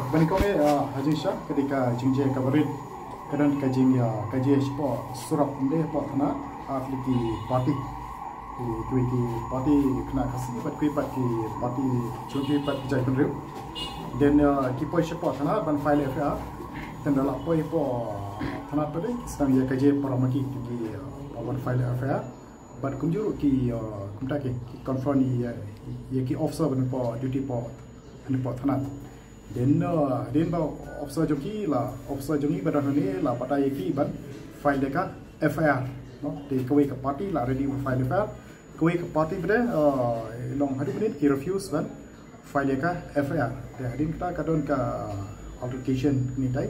Bani kau ni Haji Syah ketika jingje kabarit kadang kajing ya kaji sepo surat ni apa kena afliki parti ki parti kena kasih pat kui pat ki parti cuti pat jai penriu dan ki poi sepo kena ban file FA dan dalam poi po kena pada sedang ya kaji paramaki ki ban file FA bat kunjuru ki kumta ki confront ya ki officer ban po duty po ni po kena then ba officer joki la officer joki badan ni la patai ki ban file deka FIR no di kawai ke party la ready file FIR kawai ke party pada long hari menit ki refuse ban file deka FIR dia hadin kita kadon ka altercation ni dai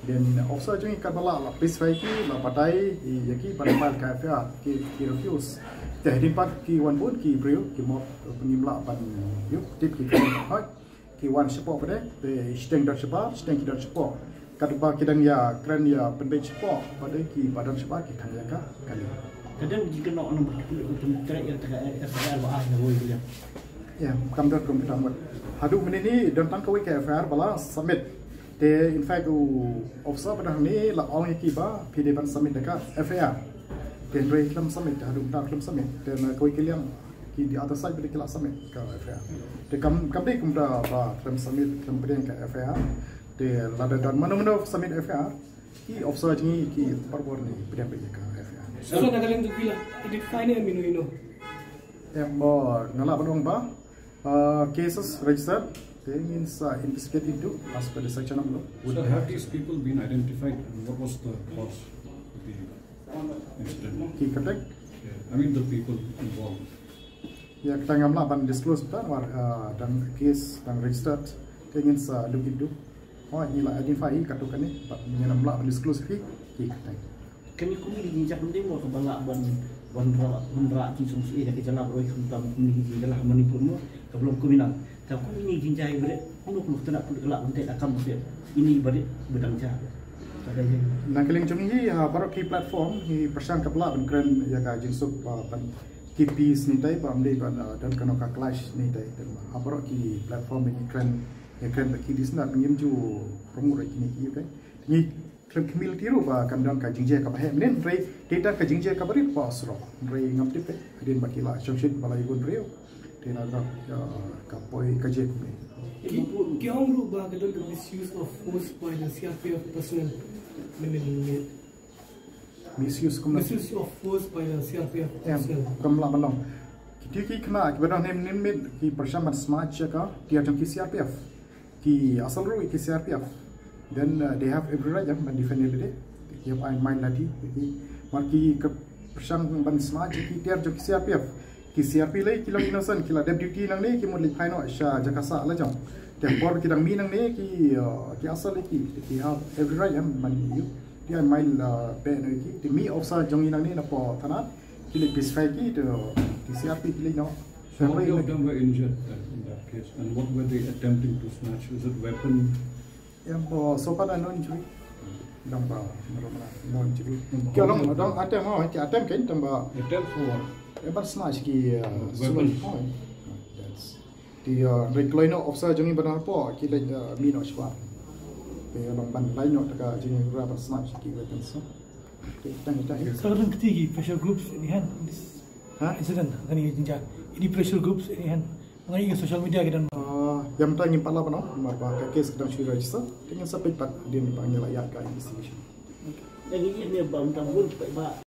then officer joki kat bala la please file ki la patai yaki ban file ka FIR ki refuse dia hadin pat ki wan bun ki brio ki mo pengimla ban yuk tip ki hai ki wan support pada the steng dot support steng dot support kadang kadang ya keren ya penbej support pada ki badan support ki kan ya kali kadang jika nak nombor untuk track yang terkait FIR bah ya boleh dia ya kam dot kom kita hadu menini dan tang kawai ke FIR bala submit the in fact officer pada ni la all ki ba pd ban submit dekat FIR then rate lam submit hadu tak lam submit dan kawai kiliam di atas side boleh kelak submit ke FIR. Di kam dek kumda ba claim submit claim berian ke FIR. Di lada dan mana submit FIR. Ki officer ni ki perbor ni berian ke FIR. So nak kalian tu bila identify ni minu. Ngalak bandung ba cases registered. They means investigate into as per the section of law. So have these people been identified? What was the cause of the incident? Ki katek. I mean the people involved. Ya kita ngamla ban disclose dan dan case dan registered ingin look into ini lah identify katukan ni pat ngamla ban disclose fi kita kami kumi dijak mendemo ke bala ban ra ki sum si ke jala roi suntam kumi ji dalah manipur mo sebelum kuminang ta kumi ni jinjai bre kuno kuno tena kelak unte akam se ini bari bedang ja nak keling jumi baru ki platform hi persang kapla ban kren ya ka jinsuk ban KPs ni tay pa amde ban dan kano ka clash ni tay dan abro ki platform ni kren ki disna pingim ju promo rek ni ki tay ni kren community ro ba kan dan ka jingje ka bahe men re data ka jingje ka bari pas ro re ngam tip adin bakila showshit balai gun reo tena ka poi ka je ku ki hom ru ba ka dan misuse of force by the CRPF personnel misuse of force by the CRPF personnel. Kamla manong. Ki kena ki badang nem ki persamaan smart ka dia jang ki CRPF. Ki asal ru ki CRPF. Then they have every right yang defend it. Ki have mind lagi. Ki ke persang ban smart ki dia jang ki CRPF. Ki CRP lai ki long innocent ki la deputy nang ni ki mod li phaino sha jakasa la jang. Dia por ki dang mi nang ni ki asal ki have every right yang man you. Dia main pe no ki mi officer jong inang ni na po thanat kili bisfai ki to CRP kili no so how many of them were injured in that case and what were they attempting to snatch? Was it weapon? So far no injury dang ba no injury ki long dang atem ho ki atem ken dang ba Attempt for what? but snatch ki weapon. That's the recliner officer jong in badan po ki le mi no shwa long ban lain nak tak jadi berapa snatch ki weapon so Sekarang ketiga pressure groups ini kan incident kan ini jinjak ini pressure groups ini kan mengenai social media kita yang tanya pala apa no marba kes sedang sudah register dengan sampai pat dia panggil layak ke investigation jadi ini bang tambun